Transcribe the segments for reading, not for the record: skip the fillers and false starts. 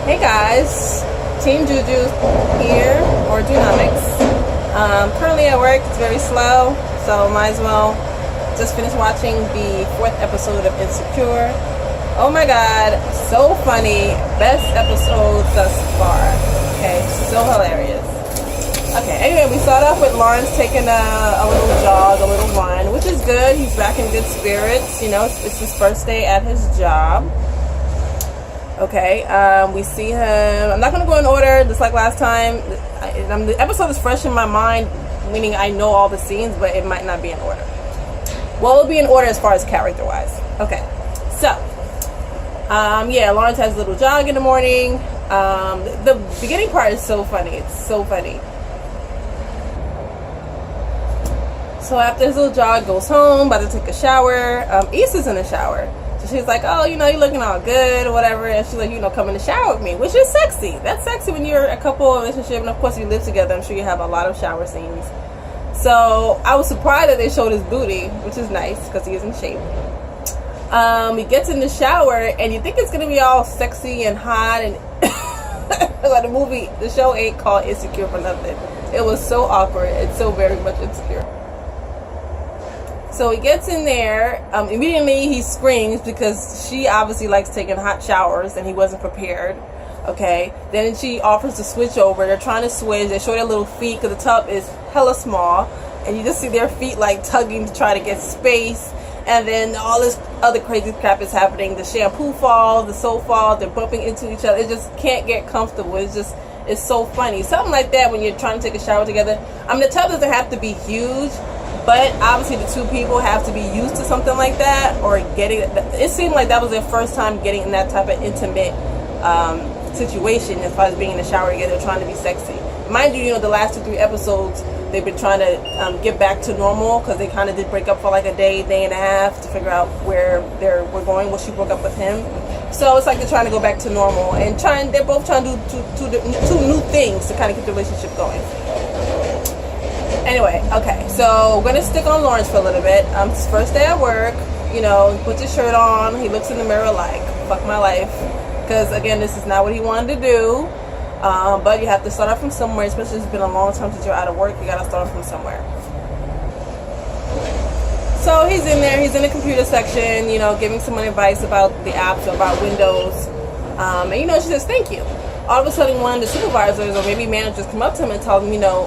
Hey guys, Team Juju here, or Junomics. Currently at work, it's very slow, so might as well just finish watching the 4th episode of Insecure. Oh my god, so funny. Best episode thus far. Okay, so hilarious. Okay, anyway, we start off with Laurence taking a little jog, a little run, which is good. He's back in good spirits. You know, it's his first day at his job. Okay, we see him. I'm not going to go in order, just like last time. The episode is fresh in my mind, meaning I know all the scenes, but it might not be in order. Well, it'll be in order as far as character-wise. Okay, so, yeah, Laurence has a little jog in the morning. The beginning part is so funny. It's so funny. So after his little jog, goes home, about to take a shower. Issa's in the shower. So she's like, oh, you know, you're looking all good or whatever. And she's like, you know, come in the shower with me, which is sexy. That's sexy when you're a couple relationship. And of course, you live together. I'm sure you have a lot of shower scenes. So I was surprised that they showed his booty, which is nice because he is in shape. He gets in the shower and you think it's going to be all sexy and hot. And like the show ain't called Insecure for nothing. It was so awkward. It's so very much insecure. So he gets in there, immediately he screams because she obviously likes taking hot showers and he wasn't prepared, okay? Then she offers to switch over. They're trying to switch. They show their little feet because the tub is hella small. And you just see their feet like tugging to try to get space. And then all this other crazy crap is happening. The shampoo falls, the soap falls, they're bumping into each other. It just can't get comfortable. It's so funny. Something like that when you're trying to take a shower together. I mean, the tub doesn't have to be huge. But obviously the two people have to be used to something like that, or getting it seemed like that was their first time getting in that type of intimate situation as far as being in the shower together, trying to be sexy. Mind you, you know, the last 2-3 episodes they've been trying to get back to normal because they kind of did break up for like a day and a half to figure out where we're going. Well, she broke up with him, so it's like they're trying to go back to normal and they're both trying to do two new things to kind of keep the relationship going. Anyway, okay, so we're gonna stick on Laurence for a little bit. His first day at work, you know, he puts his shirt on, he looks in the mirror like, fuck my life. Because again, this is not what he wanted to do. But you have to start off from somewhere, especially if it's been a long time since you're out of work, you gotta start from somewhere. So he's in there, he's in the computer section, you know, giving someone advice about the apps, about Windows. And you know, she says, thank you. All of a sudden, one of the supervisors or maybe managers come up to him and tell him, you know,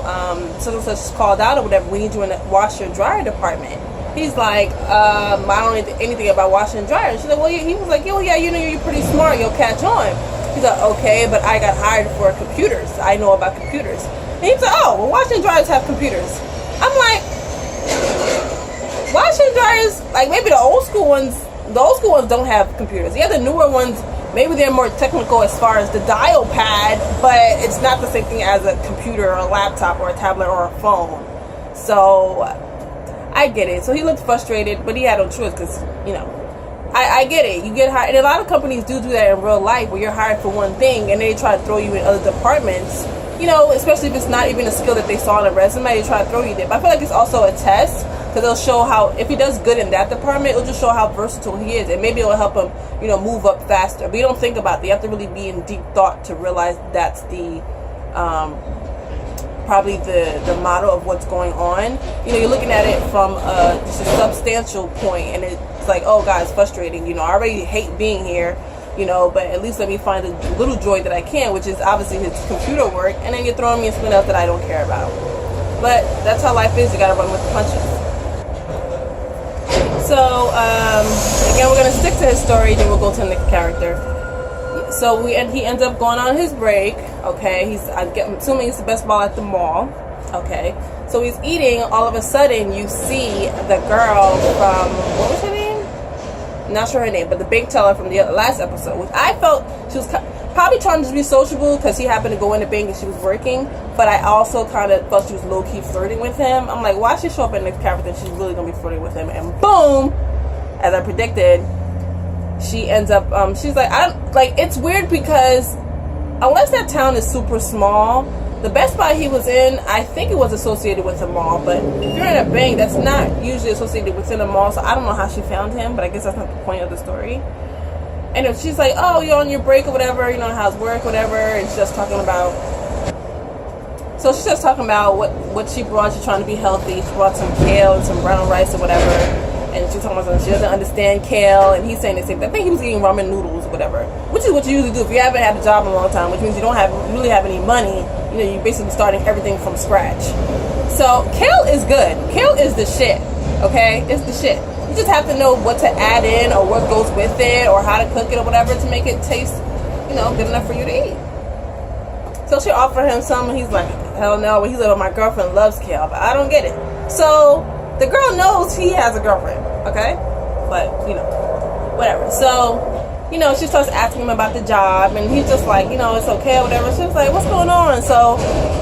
such and such is called out or whatever. We need you in the washer and dryer department. He's like, I don't know anything about washing and dryer. She's like, well, he was like, yeah, you know, you're pretty smart. You'll catch on. He's like, okay, but I got hired for computers. I know about computers. And he's like, oh, well, washing and dryers have computers. I'm like, washing and dryers, like maybe the old school ones don't have computers. Yeah, the newer ones, maybe they're more technical as far as the dial pad, but it's not the same thing as a computer or a laptop or a tablet or a phone. So I get it. So he looked frustrated, but he had no choice because, you know, I get it. You get hired, and a lot of companies do that in real life where you're hired for one thing and they try to throw you in other departments, you know, especially if it's not even a skill that they saw on a resume, they try to throw you there. But I feel like it's also a test because it'll show how, if he does good in that department, it'll just show how versatile he is, and maybe it'll help him, you know, move up faster. But you don't think about it. You have to really be in deep thought to realize that's the probably the model of what's going on. You know, you're looking at it from just a substantial point, and it's like, oh God, it's frustrating. You know, I already hate being here, you know, but at least let me find a little joy that I can, which is obviously his computer work, and then you're throwing me in something else that I don't care about. But that's how life is. You gotta run with the punches. So, again, we're going to stick to his story, then we'll go to the next character. So, he ends up going on his break, okay? I'm assuming it's the best ball at the mall, okay? So, he's eating, all of a sudden, you see the girl from, what was her name? I'm not sure her name, but the bank teller from the last episode, which I felt she was probably trying to be sociable because he happened to go in the bank and she was working, but I also kind of felt she was low-key flirting with him. I'm like, why she show up in the next character and she's really gonna be flirting with him? And boom, as I predicted, she ends up she's like, it's weird because unless that town is super small, the Best Buy he was in, I think it was associated with a mall, but if you're in a bank, that's not usually associated within a mall, so I don't know how she found him, but I guess that's not the point of the story. And if she's like, oh, you're on your break or whatever, you know, how's work, whatever, and she's just talking about, so she's just talking about what she brought. She's trying to be healthy. She brought some kale and some brown rice or whatever, and she's talking about something. She doesn't understand kale, and he's saying the same thing. I think he was eating ramen noodles or whatever, which is what you usually do if you haven't had a job in a long time, which means you don't really have any money. You know, you're basically starting everything from scratch. So kale is good. Kale is the shit, okay? It's the shit. You just have to know what to add in or what goes with it or how to cook it or whatever to make it taste, you know, good enough for you to eat. So she offered him some, and he's like, hell no. But he's like, well, my girlfriend loves kale, but I don't get it. So the girl knows he has a girlfriend, okay? But, you know, whatever. So, you know, she starts asking him about the job, and he's just like, you know, it's okay or whatever. She was like, what's going on? So,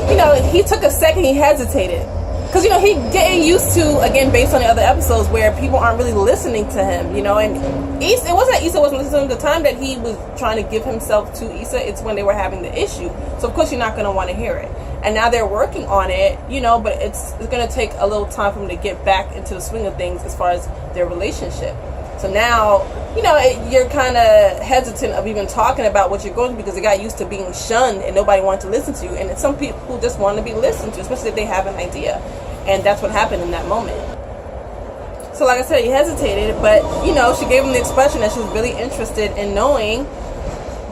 you know, he took a second, he hesitated. Because, you know, he getting used to, again, based on the other episodes where people aren't really listening to him, you know. And it wasn't that Issa wasn't listening. The time that he was trying to give himself to Issa, it's when they were having the issue. So, of course, you're not going to want to hear it. And now they're working on it, you know, but it's going to take a little time for them to get back into the swing of things as far as their relationship. So now, you know, you're kind of hesitant of even talking about what you're going through because you got used to being shunned and nobody wanted to listen to you. And some people just want to be listened to, especially if they have an idea. And that's what happened in that moment. So like I said, he hesitated, but, you know, she gave him the expression that she was really interested in knowing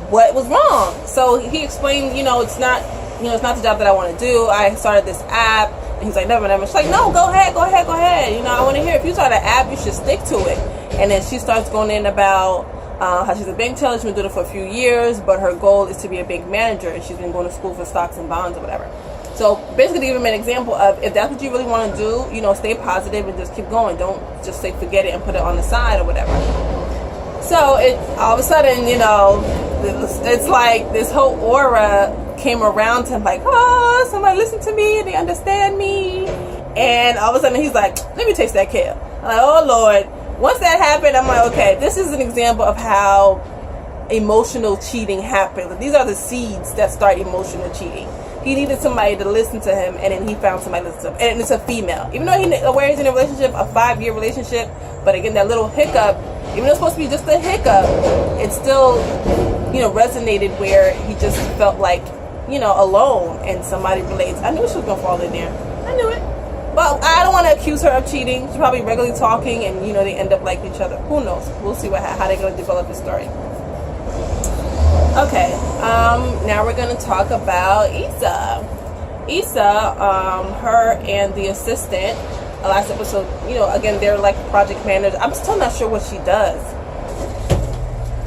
what was wrong. So he explained, you know, it's not the job that I want to do. I started this app. And he's like, never. She's like, no, go ahead. You know, I want to hear. If you start an app, you should stick to it. And then she starts going in about how she's a bank teller. She's been doing it for a few years, but her goal is to be a bank manager. And she's been going to school for stocks and bonds or whatever. So basically, to give him an example of if that's what you really want to do, you know, stay positive and just keep going. Don't just say forget it and put it on the side or whatever. So it all of a sudden, you know, it's like this whole aura came around to him, like, oh, somebody listen to me, they understand me. And all of a sudden he's like, let me taste that kale. I'm like, oh Lord. Once that happened, I'm like, okay, this is an example of how emotional cheating happens. These are the seeds that start emotional cheating. He needed somebody to listen to him, and then he found somebody to listen to him. And it's a female. Even though he's aware he's in a relationship, a 5-year relationship, but again, that little hiccup, even though it's supposed to be just a hiccup, it still, you know, resonated where he just felt like, you know, alone, and somebody relates. I knew she was going to fall in there. I knew it. Well, I don't want to accuse her of cheating. She's probably regularly talking, and, you know, they end up liking each other. Who knows? We'll see how they're going to develop the story. Okay, now we're going to talk about Issa. Her and the assistant, last episode, you know, again, they're like project managers. I'm still not sure what she does.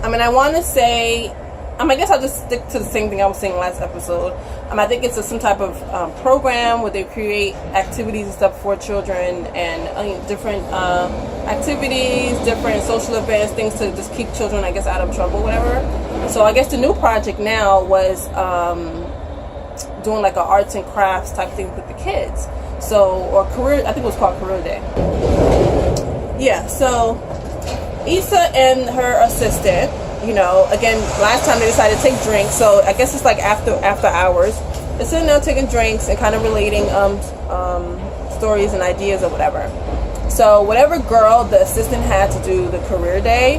I mean, I want to say, I guess I'll just stick to the same thing I was saying last episode. I think it's some type of program where they create activities and stuff for children and different activities, different social events, things to just keep children, I guess, out of trouble, whatever. So I guess the new project now was doing like an arts and crafts type thing with the kids. So, or career, I think it was called Career Day. Yeah, so Issa and her assistant, you know, again, last time they decided to take drinks, so I guess it's like after hours. They're sitting there taking drinks and kind of relating stories and ideas or whatever. So whatever girl the assistant had to do the career day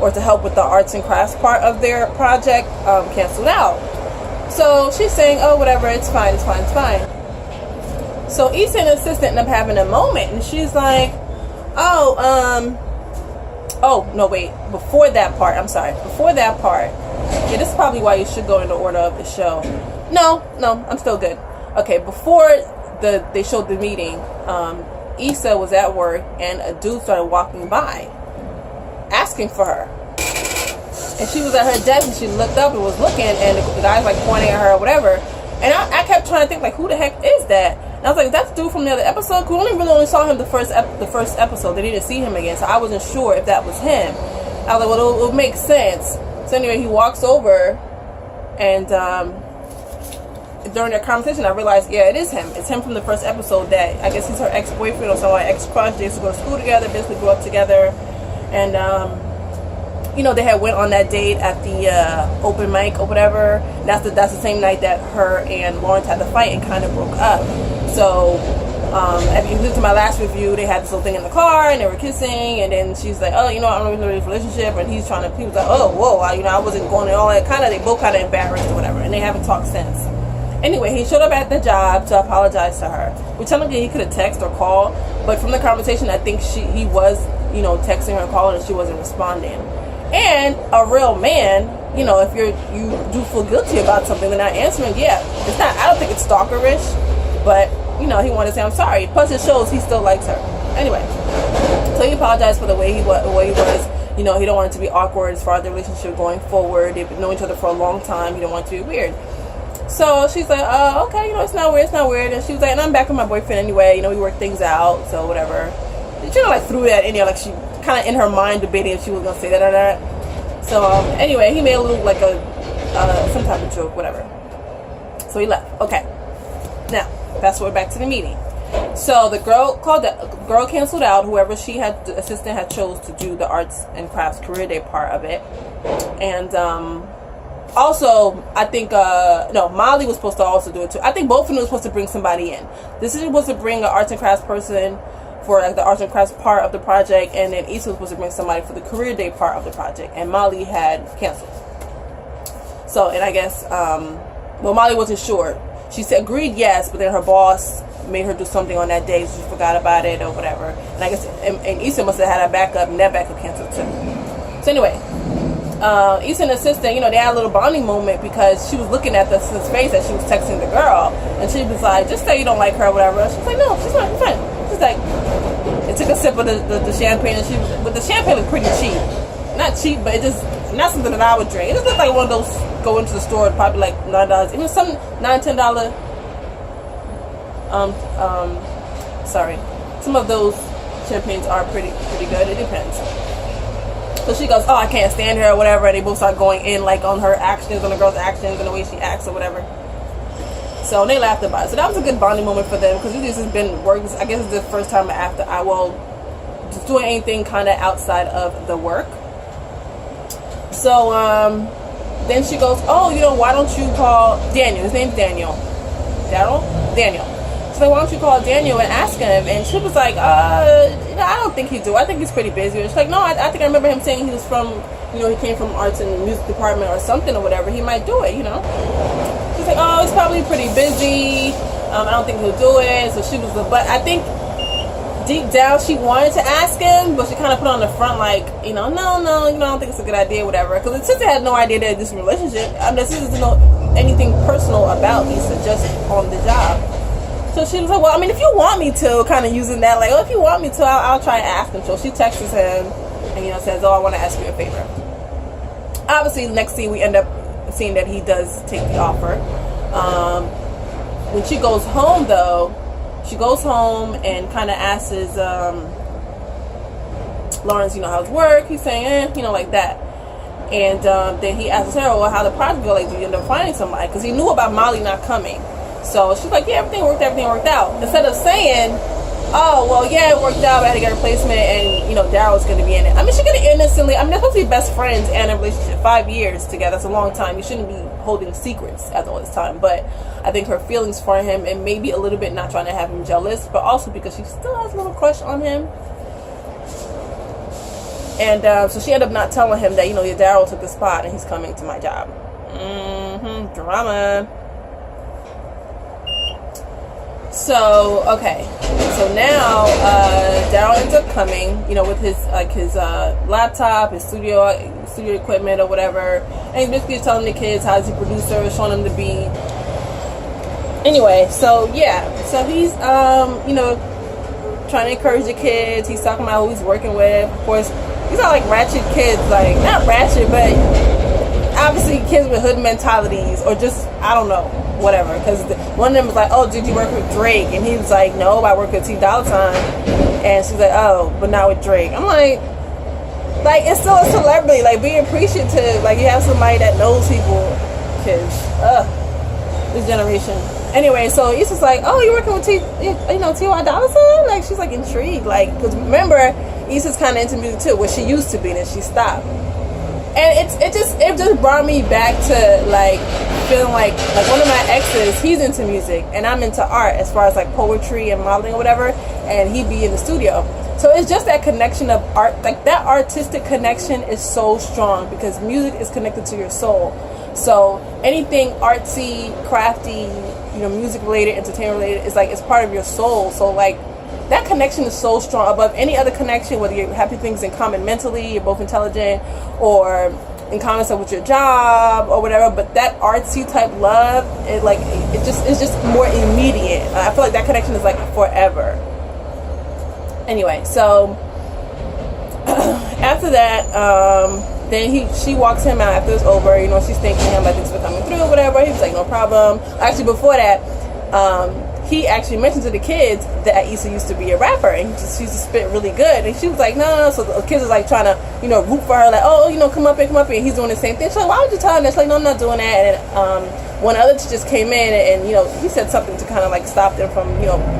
or to help with the arts and crafts part of their project canceled out. So she's saying, oh, whatever, it's fine. So Issa and the assistant end up having a moment, and she's like, before that part, yeah, this is probably why you should go in the order of the show. No, I'm still good. Okay, before they showed the meeting, Issa was at work, and a dude started walking by, asking for her. And she was at her desk, and she looked up and was looking, and the guy's like pointing at her or whatever. And I kept trying to think, like, who the heck is that? And I was like, that's the dude from the other episode. Because we only saw him the first episode. They didn't see him again, so I wasn't sure if that was him. I was like, well, it'll make sense. So anyway, he walks over, and during their conversation, I realized, yeah, it is him. It's him from the first episode that I guess he's her ex-boyfriend or someone, ex-crush. They used to go to school together, basically grew up together. And, you know, they had went on that date at the open mic or whatever. And that's the same night that her and Laurence had the fight and kind of broke up. So If you listen to my last review, they had this little thing in the car and they were kissing, and then she's like, oh, you know, I'm not really in a relationship, and he was like, oh, whoa, I wasn't going and all that kind of. They both kind of embarrassed or whatever, and they haven't talked since. Anyway, he showed up at the job to apologize to her, which technically he could have texted or called, but from the conversation, I think he was, you know, texting her and calling, and she wasn't responding. And a real man, you know, if you do feel guilty about something and not answering, yeah, it's not. I don't think it's stalkerish, but you know, he wanted to say I'm sorry. Plus, it shows he still likes her. Anyway, so he apologized for the way he was. You know, he don't want it to be awkward as far as the relationship going forward. They've known each other for a long time. He don't want it to be weird. So she's like, okay, you know, it's not weird. And she was like, and I'm back with my boyfriend anyway. You know, we work things out, so whatever. She kind of like threw that in there, like she kind of in her mind debating if she was gonna say that or not. So anyway, he made a little like some type of joke, whatever. So he left. Okay. Now, fast forward back to the meeting. So the girl canceled out. Whoever the assistant had chose to do the arts and crafts career day part of it. And also, I think no, Molly was supposed to also do it too. I think both of them were supposed to bring somebody in. This was to bring an arts and crafts person for like the arts and crafts part of the project, and then Issa was supposed to bring somebody for the career day part of the project, and Molly had canceled. So, and I guess well, Molly wasn't sure. She said agreed yes, but then her boss made her do something on that day, so she forgot about it or whatever. And I guess and Issa must have had a backup, and that backup canceled too. So anyway, Issa and the assistant, you know, they had a little bonding moment because she was looking at the assistant's face as she was texting the girl, and she was like, "Just say you don't like her or whatever." She's like, "No, she's fine, she's fine." She's like, it took a sip of the champagne, and but the champagne was pretty cheap. Not cheap, but it just not something that I would drink. It just looked like one of those go into the store, probably like $9, even some $9-10. Sorry, some of those champagnes are pretty good. It depends. So she goes, "Oh, I can't stand her," or whatever, and they both start going in like on her actions, on the girl's actions, and the way she acts or whatever. So they laughed about it. So that was a good bonding moment for them because this has been work. I guess it's the first time after just doing anything kind of outside of the work. So then she goes, "Oh, you know, why don't you call Daniel?" His name's Daniel. Daniel. She's like, "Why don't you call Daniel and ask him?" And she was like, I don't think he'd do. I think he's pretty busy. And she's like, "No, I think I remember him saying he was from, you know, he came from arts and music department or something or whatever. He might do it, you know." She's like, "Oh, he's probably pretty busy. I don't think he'll do it." So she was, but I think deep down she wanted to ask him, but she kind of put on the front like, you know, no, you know, I don't think it's a good idea, whatever. Because the sister had no idea that this relationship. I mean, the sister didn't know anything personal about Issa, just on the job. So she was like, "Well, I mean, if you want me to," kind of using that, like, "Oh, if you want me to, I'll try and ask him." So she texts him and, you know, says, "Oh, I want to ask you a favor." Obviously, the next scene we end up seeing that he does take the offer. When she goes home, though, she goes home and kind of asks Laurence, you know, how's work? He's saying, you know, like that. And then he asks her, "Well, how the project go? Like, do you end up finding somebody?" Because he knew about Molly not coming. So she's like, "Yeah, everything worked out." Instead of saying, "Oh, well, yeah, it worked out, I had to get a replacement, and, you know, Daryl's going to be in it." I mean, she could have innocently, I mean, they're supposed to be best friends and a relationship 5 years together. That's a long time. You shouldn't be holding secrets after all this time. But I think her feelings for him, and maybe a little bit not trying to have him jealous, but also because she still has a little crush on him. And so she ended up not telling him that, you know, Daryl took the spot and he's coming to my job. Drama. So, okay. So now, Daryl ends up coming, you know, with his laptop, his studio equipment or whatever. And he's basically telling the kids how he's a producer, showing them the beat. Anyway, so yeah. So he's, you know, trying to encourage the kids. He's talking about who he's working with. Of course, these are like ratchet kids, like, not ratchet, but obviously kids with hood mentalities, or just, I don't know, whatever. Because one of them was like, "Oh, did you work with Drake?" And he was like, "No, I work with T Dolla $ign." And she's like, "Oh, but not with Drake." I'm like, it's still a celebrity. Like, be appreciative. Like, you have somebody that knows people. Because, this generation. Anyway, so Issa's like, "Oh, you're working with T.Y. Dolla $ign?" Like, she's like intrigued. Like, because remember, Issa's kind of into music too. Well, she used to be, and she stopped. And it just brought me back to like feeling like one of my exes, he's into music and I'm into art as far as like poetry and modeling or whatever, and he'd be in the studio. So it's just that connection of art, like that artistic connection is so strong because music is connected to your soul. So anything artsy, crafty, music related, entertainment related, is like it's part of your soul. So like that connection is so strong above any other connection, whether you have things in common mentally, you're both intelligent, or in common stuff with your job or whatever. But that artsy type love, it's just more immediate. I feel like that connection is like forever. Anyway, so after that, then she walks him out after it's over. She's thanking him like thanks for coming through or whatever. He was like, no problem. Actually, before that, he actually mentioned to the kids that Issa used to be a rapper and she used to spit really good. And she was like, no. So the kids was like trying to, root for her, like, oh, come up here. And he's doing the same thing. She's like, why would you tell him that? She's like, no, I'm not doing that. And one other teacher just came in and he said something to kind of like stop them from,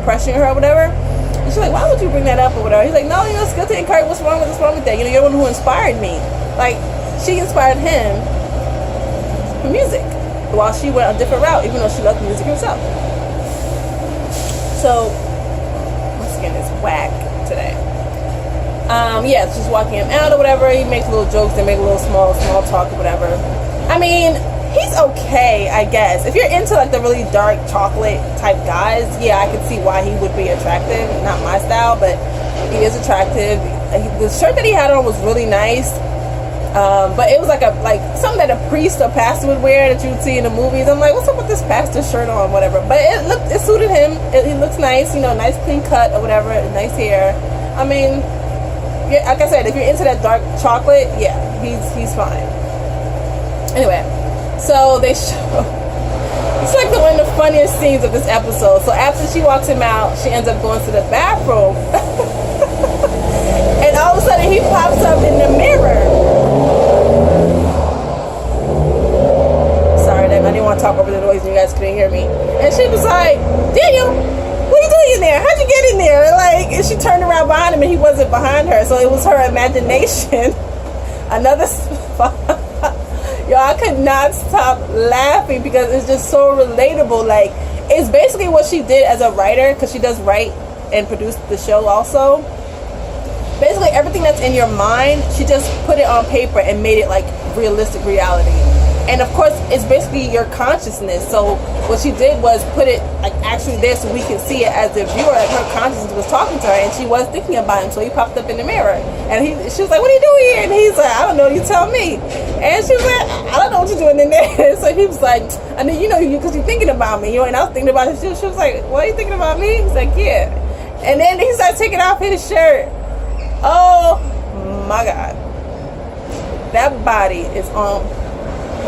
pressuring her or whatever. And she's like, why would you bring that up or whatever? He's like, no, it's good to encourage. What's wrong with that? You're the one who inspired me. Like, she inspired him for music while she went a different route, even though she loved music herself. So, my skin is whack today. Just walking him out or whatever. He makes little jokes, they make a little small talk or whatever. I mean, he's okay, I guess. If you're into like the really dark chocolate type guys, yeah, I could see why he would be attractive. Not my style, but he is attractive. The shirt that he had on was really nice. But it was like something that a priest or pastor would wear that you would see in the movies. I'm like, what's up with this pastor shirt on, whatever. But it suited him. He looks nice, nice clean cut or whatever, nice hair. I mean, yeah, like I said, if you're into that dark chocolate, yeah, he's fine. Anyway, so they show. It's like one of the funniest scenes of this episode. So after she walks him out, she ends up going to the bathroom, and all of a sudden he pops up in the mirror. I didn't want to talk over the noise and you guys couldn't hear me. And she was like, Daniel, what are you doing in there? How'd you get in there? Like, and she turned around behind him and he wasn't behind her. So it was her imagination. Another y'all, I could not stop laughing because it's just so relatable. Like, it's basically what she did as a writer, because she does write and produce the show also. Basically everything that's in your mind, she just put it on paper and made it like realistic reality. And of course, it's basically your consciousness. So what she did was put it like actually there so we can see it as the viewer. Like her consciousness was talking to her and she was thinking about him. So he popped up in the mirror and she was like, what are you doing here? And he's like, I don't know, you tell me. And she was like, I don't know what you're doing in there. So he was like, I mean, because you're thinking about me. And I was thinking about it. She was like, what, are you thinking about me? He's like, yeah. And then he started taking off his shirt. Oh my God. That body is on.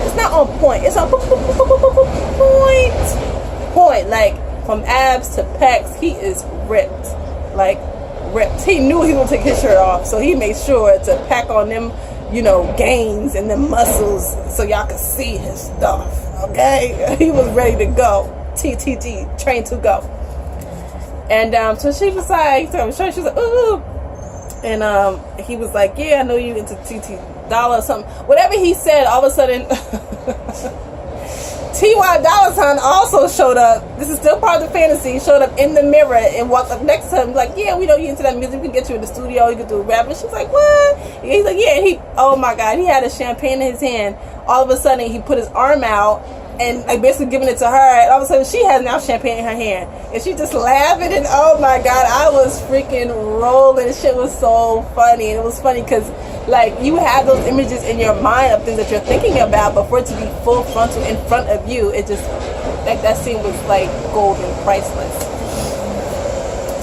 It's not on point. It's on point. Like from abs to pecs, he is ripped. Like ripped. He knew he was gonna take his shirt off, so he made sure to pack on them, gains and them muscles, so y'all could see his stuff. Okay, he was ready to go. TTG, train to go. And so she was like, she was like, ooh. And he was like, yeah, I know you into TT Dollar or something. Whatever he said, all of a sudden, T.Y. Dollar $ign also showed up. This is still part of the fantasy. He showed up in the mirror and walked up next to him. Like, yeah, we know you into that music. We can get you in the studio. You can do a rap. And she's like, what? And he's like, yeah. And oh my God, he had a champagne in his hand. All of a sudden, he put his arm out and like basically giving it to her, and all of a sudden she has now champagne in her hand, and she just laughing, and oh my God, I was freaking rolling. This shit was so funny, and it was funny because like you have those images in your mind of things that you're thinking about, but for it to be full frontal in front of you, it just like that scene was like golden, priceless.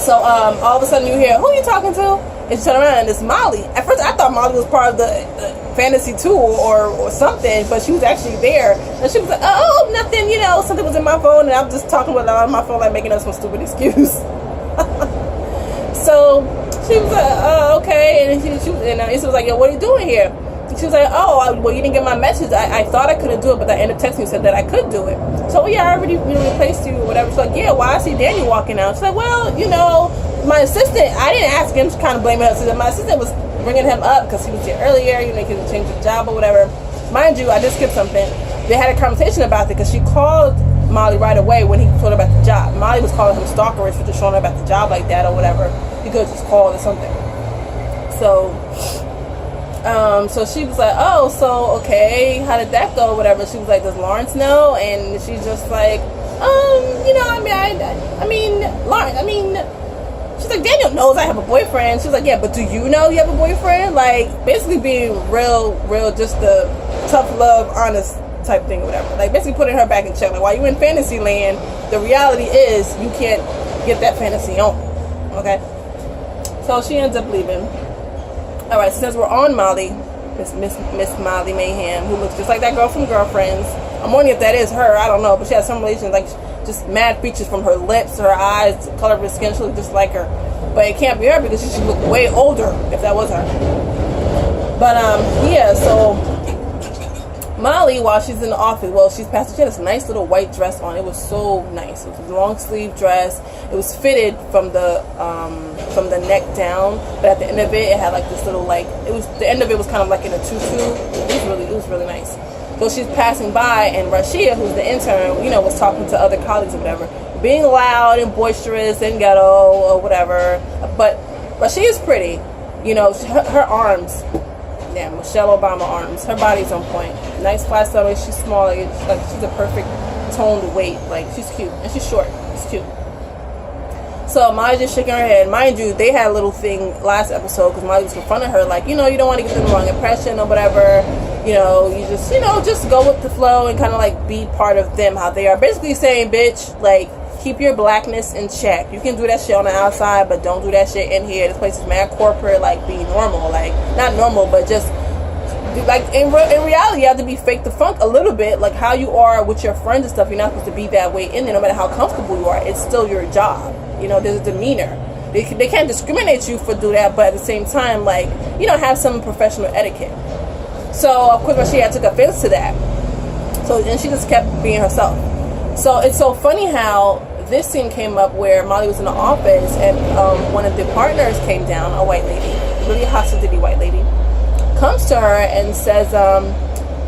So all of a sudden you hear, who are you talking to? And she turned around and it's Molly. At first I thought Molly was part of the fantasy tour or something, but she was actually there. And she was like, oh, nothing, something was in my phone, and I'm just talking with her on my phone, like making up some stupid excuse. So she was like, oh, okay. And Issa was like, yo, what are you doing here? And she was like, oh, well, you didn't get my message. I thought I couldn't do it, but I ended up texting you and said that I could do it. So yeah, I already replaced you or whatever. She's like, yeah, why I see Daniel walking out? She's like, well, my assistant, I didn't ask him, kind of blaming her assistant. My assistant was bringing him up because he was here earlier. You know, he could change his job or whatever. Mind you, I did skip something. They had a conversation about it because she called Molly right away when he told her about the job. Molly was calling him stalkerish for just showing her about the job like that or whatever. He could have just called or something. So she was like, oh, so okay, how did that go? Whatever. She was like, does Laurence know? And she's just like, you know, she's like, Daniel knows I have a boyfriend. She was like, yeah, but do you know you have a boyfriend? Like, basically being real, just the tough love, honest type thing or whatever. Like, basically putting her back in check. Like, while you're in fantasy land, the reality is you can't get that fantasy on. Okay? So she ends up leaving. All right, since we're on Molly, Miss Molly Mayhem, who looks just like that girl from Girlfriends. I'm wondering if that is her. I don't know, but she has some relation, like just mad features from her lips, her eyes, the color of her skin. She looks just like her, but it can't be her because she should look way older if that was her. But yeah. So Molly, while she's in the office, well, she had this nice little white dress on. It was so nice. It was a long sleeve dress. It was fitted from the neck down, but at the end of it had like this little the end of it was kind of like in a tutu. It was really nice. So she's passing by, and Rashia, who's the intern, you know, was talking to other colleagues or whatever, being loud and boisterous and ghetto or whatever. But Rashia's pretty, you know. Her arms, yeah, Michelle Obama arms. Her body's on point. Nice flat stomach. She's small. Like she's a perfect toned weight. Like, she's cute and she's short. She's cute. So Molly just shaking her head. Mind you, they had a little thing last episode because Molly was confronting her, like, you know, you don't want to get the wrong impression or whatever. You know, you just go with the flow and kind of like be part of them, how they are. Basically saying, bitch, like, keep your blackness in check. You can do that shit on the outside, but don't do that shit in here. This place is mad corporate. Like, be normal. Like, not normal, but just like in reality, you have to be fake the funk a little bit. Like how you are with your friends and stuff. You're not supposed to be that way in there, no matter how comfortable you are. It's still your job. You know, there's a demeanor. They can't discriminate you for do that, but at the same time, like, you know, have some professional etiquette. So of course, Rashia took offense to that. So then she just kept being herself. So it's so funny how this scene came up where Molly was in the office and one of the partners came down, a white lady, really hostility white lady, comes to her and says,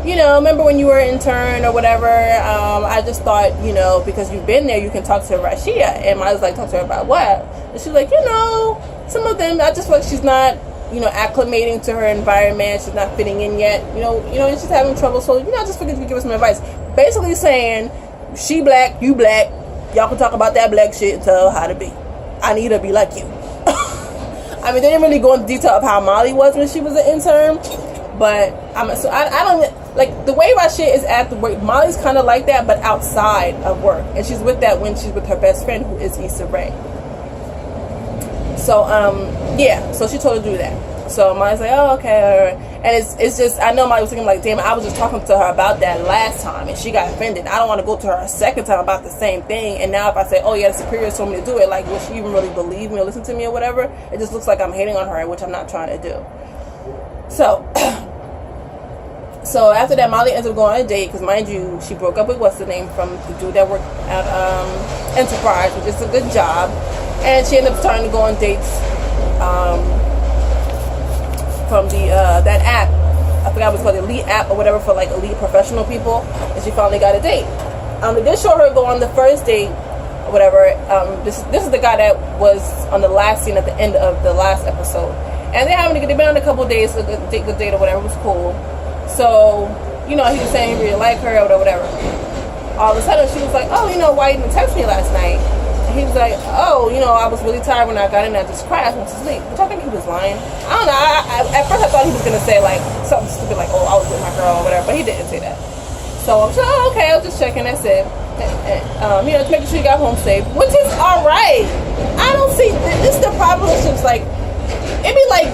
you know, remember when you were an intern or whatever, I just thought, you know, because you've been there, you can talk to Rashia. And I was like, talk to her about what? And she's like, you know, some of them, I just feel like she's not, you know, acclimating to her environment. She's not fitting in yet. You know, she's having trouble. So, you know, I just figured you could give her some advice. Basically saying, she black, you black. Y'all can talk about that black shit and tell her how to be. I need her to be like you. I mean, they didn't really go into detail of how Molly was when she was an intern. But I don't like the way Rashia is at the work. Molly's kind of like that, but outside of work, and she's with that when she's with her best friend, who is Issa Rae. So yeah, so she told her to do that. So Molly's like, oh, okay, and it's just, I know Molly was thinking like, damn, I was just talking to her about that last time, and she got offended. I don't want to go to her a second time about the same thing. And now if I say, oh yeah, the superior told me to do it, like, will she even really believe me or listen to me or whatever? It just looks like I'm hating on her, which I'm not trying to do. So after that, Molly ends up going on a date because, mind you, she broke up with what's the name from the dude that worked at Enterprise, which is a good job, and she ended up starting to go on dates from the that app. I forgot what it's called, the Elite app or whatever, for like elite professional people, and she finally got a date. They did show her go on the first date or whatever. This is the guy that was on the last scene at the end of the last episode, and they've been on a couple of days, a good date or whatever. It was cool. So, you know, he was saying he really liked her or whatever. All of a sudden, she was like, oh, you know, why you didn't text me last night? And he was like, oh, you know, I was really tired when I got in there, I just crashed, went to sleep. Which I think he was lying. I don't know. At first, I thought he was going to say, like, something stupid, like, oh, I was with my girl or whatever. But he didn't say that. So I'm sure, oh, okay, I was just checking. That's it. And, you know, just making sure you got home safe, which is all right. I don't see, this is the problem with relationships. Like, it be like,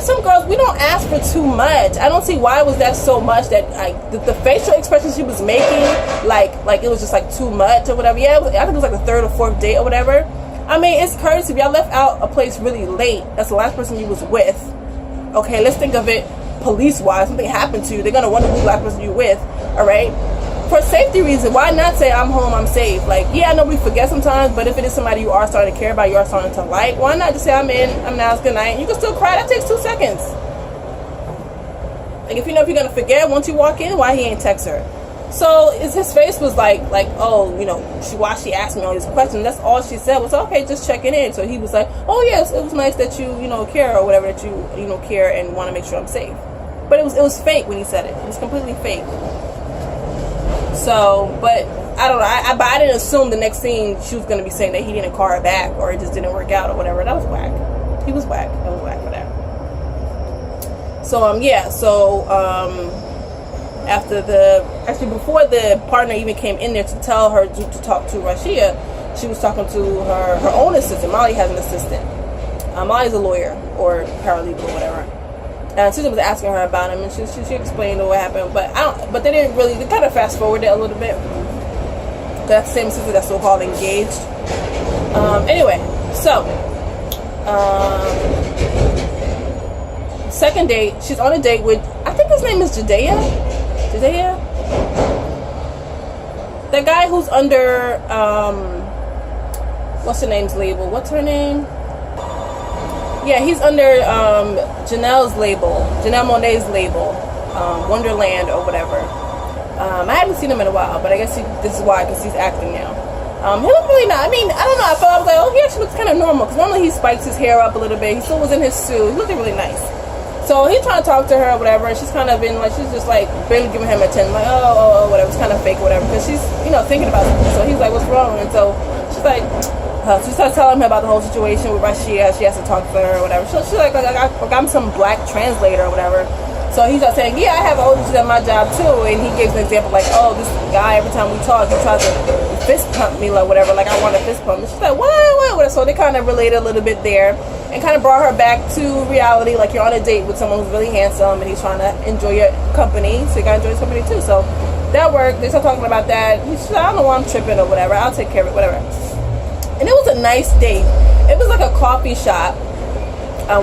some girls, we don't ask for too much. I don't see why was that so much that the facial expressions she was making, like it was just like too much or whatever. Yeah, I think it was like the third or fourth date or whatever. I mean, it's courtesy. If y'all left out a place really late, that's the last person you was with. Okay, let's think of it police-wise. Something happened to you, they're gonna wonder who the last person you with. All right. for safety reasons, why not say I'm home, I'm safe? Like, yeah, I know we forget sometimes, but if it is somebody you are starting to care about, you are starting to like, why not just say I'm in, I'm now, it's good night. You can still cry. That takes 2 seconds. Like, if you know if you're gonna forget once you walk in, why he ain't text her? So his face was like, oh, you know, why she asked me all these questions. That's all she said was, okay, just checking in. So he was like, oh yes, it was nice that you know, care or whatever, that you know, care and want to make sure I'm safe. But it was fake when he said it. It was completely fake. So, but I don't know. I didn't assume the next scene she was gonna be saying that he didn't call her back or it just didn't work out or whatever. That was whack. He was whack. That was whack for that. So yeah. So after before the partner even came in there to tell her to talk to Rashia, she was talking to her own assistant. Molly has an assistant. Molly's a lawyer or paralegal or whatever. And Susan was asking her about him, and she explained what happened. But they didn't really. They kind of fast forwarded a little bit. That same sister that's so-called engaged. Anyway, so second date, she's on a date with, I think his name is Judea. The guy who's under what's her name's label? What's her name? Yeah, he's under Janelle Monáe's label, Wonderland or whatever. I haven't seen him in a while, but I guess this is why, because he's acting now. He looked really nice. I mean, I don't know. I was like, oh, he actually looks kind of normal, because normally he spikes his hair up a little bit. He still was in his suit. He looked really nice. So he's trying to talk to her or whatever, and she's kind of been like, she's just like barely giving him attention, like, oh, whatever. It's kind of fake or whatever, because she's, you know, thinking about something. So he's like, what's wrong? And so she's like, she starts telling him about the whole situation with Rashia. She has to talk to her or whatever. She's like I'm some black translator or whatever. So he starts saying, yeah, I have older at my job too. And he gives an example like, oh, this guy, every time we talk, he tries to fist pump me like whatever, like I want to fist pump. And she's like, what? So they kind of related a little bit there and kind of brought her back to reality. Like, you're on a date with someone who's really handsome and he's trying to enjoy your company, so you gotta enjoy his company too. So that worked. They start talking about that. She's like, I don't know why I'm tripping or whatever. I'll take care of it, whatever. And it was a nice date. It was like a coffee shop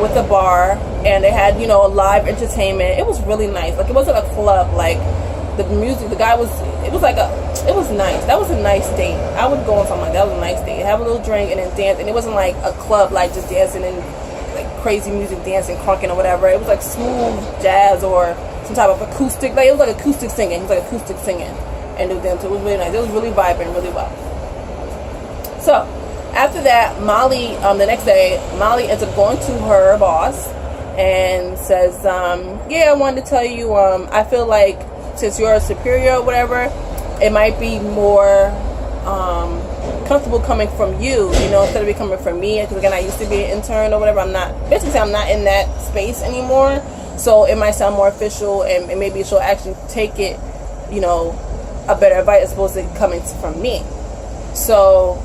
with a bar, and they had, you know, live entertainment. It was really nice. Like, it wasn't a club. Like, the music, the guy was, it was nice. That was a nice date. I would go on something like that. That was a nice date. Have a little drink and then dance. And it wasn't like a club, like just dancing and like crazy music, dancing, crunking or whatever. It was like smooth jazz or some type of acoustic. Like, it was like acoustic singing. It was like acoustic singing. And it was really nice. It was really vibrant, really well. So after that, Molly, the next day, Molly ends up going to her boss and says, yeah, I wanted to tell you, I feel like since you're a superior or whatever, it might be more comfortable coming from you, you know, instead of it coming from me. Because again, I used to be an intern or whatever. I'm not in that space anymore. So it might sound more official, and maybe she'll actually take it, you know, a better advice as opposed to coming from me. So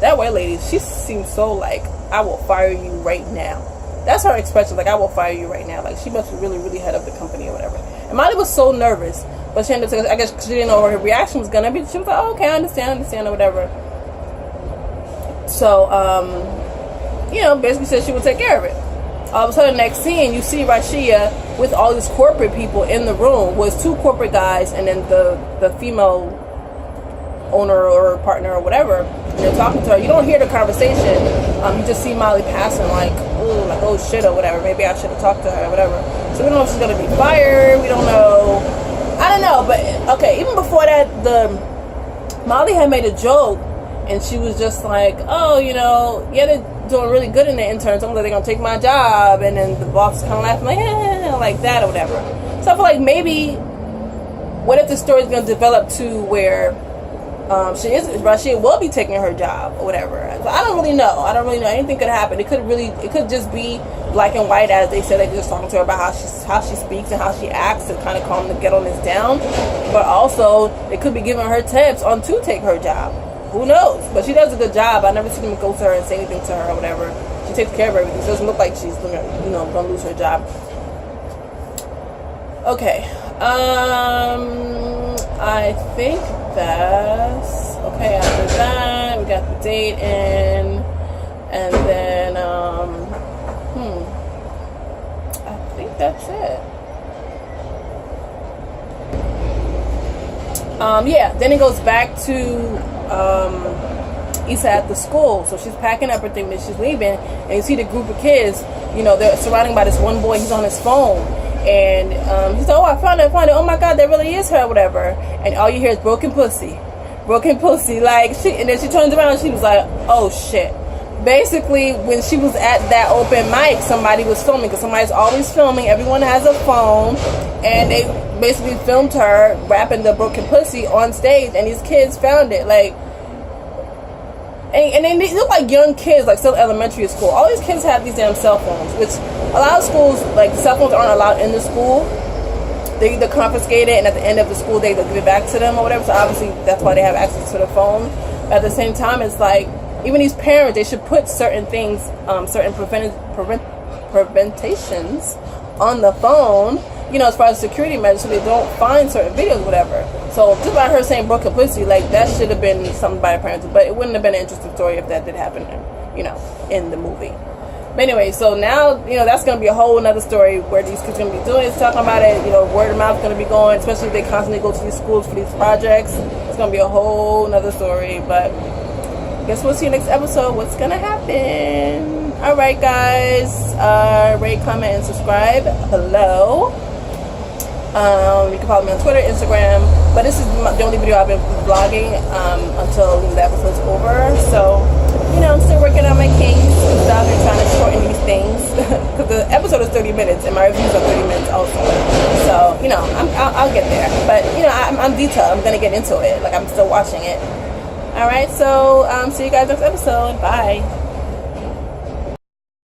that white lady, she seems so like, I will fire you right now. That's her expression, like, I will fire you right now. Like, she must really, really head up the company or whatever. And Molly was so nervous, but she ended up, I guess she didn't know what her reaction was gonna be. She was like, oh, okay, I understand or whatever. So, you know, basically said she would take care of it. All of a sudden, next scene, you see Rashia with all these corporate people in the room. Was 2 corporate guys and then the female owner or partner or whatever, and they're talking to her. You don't hear the conversation. You just see Molly passing like, ooh, like, oh shit or whatever. Maybe I should have talked to her or whatever. So we don't know if she's gonna be fired. We don't know. I don't know. But okay, even before that, Molly had made a joke, and she was just like, oh, you know, yeah, they're doing really good in the intern. Someone's like, they're gonna take my job, and then the boss is kind of laughing like, like that or whatever. So I feel like maybe, what if the story's gonna develop to where Rashia will be taking her job or whatever. So I don't really know. Anything could happen. It could just be black and white, as they said. They're just talking to her about how she speaks and how she acts to kind of calm the ghetto-ness down. But also, they could be giving her tips on to take her job. Who knows? But she does a good job. I never seen them go to her and say anything to her or whatever. She takes care of everything. So it doesn't look like she's gonna lose her job. Okay. I think that's okay. After that, we got the date in, and then I think that's it. Yeah, then it goes back to Issa at the school. So she's packing up everything that she's leaving, and you see the group of kids, you know, they're surrounding by this one boy. He's on his phone, and he's like, oh, I found it, oh my god, that really is her, or whatever. And all you hear is broken pussy, like, and then she turns around and she was like, oh shit. Basically, when she was at that open mic, somebody was filming, because somebody's always filming. Everyone has a phone, and they basically filmed her rapping the broken pussy on stage, and these kids found it, like, and they look like young kids, like still elementary school. All these kids have these damn cell phones, which a lot of schools, like, cell phones aren't allowed in the school. They either confiscate it, and at the end of the school day they'll give it back to them or whatever. So obviously that's why they have access to the phone. But at the same time, it's like, even these parents, they should put certain things, certain preventations on the phone, you know, as far as security measures, so they don't find certain videos, whatever. So just by her saying broken pussy, like, that should have been something by the parents, but it wouldn't have been an interesting story if that did happen, you know, in the movie. But anyway, so now, you know, that's going to be a whole another story where these kids are going to be doing it, talking about it, you know, word of mouth is going to be going, especially if they constantly go to these schools for these projects. It's going to be a whole another story, but guess we'll see you next episode. What's going to happen? All right, guys, rate, comment, and subscribe below. You can follow me on Twitter, Instagram, but this is the only video I've been vlogging until the episode's over. So, you know, I'm still working on my kinks and stuff and trying to shorten these things, because the episode is 30 minutes and my reviews are 30 minutes also. So, you know, I'll get there, but, you know, I'm detailed. I'm gonna get into it, like, I'm still watching it. All right, so see you guys next episode. Bye.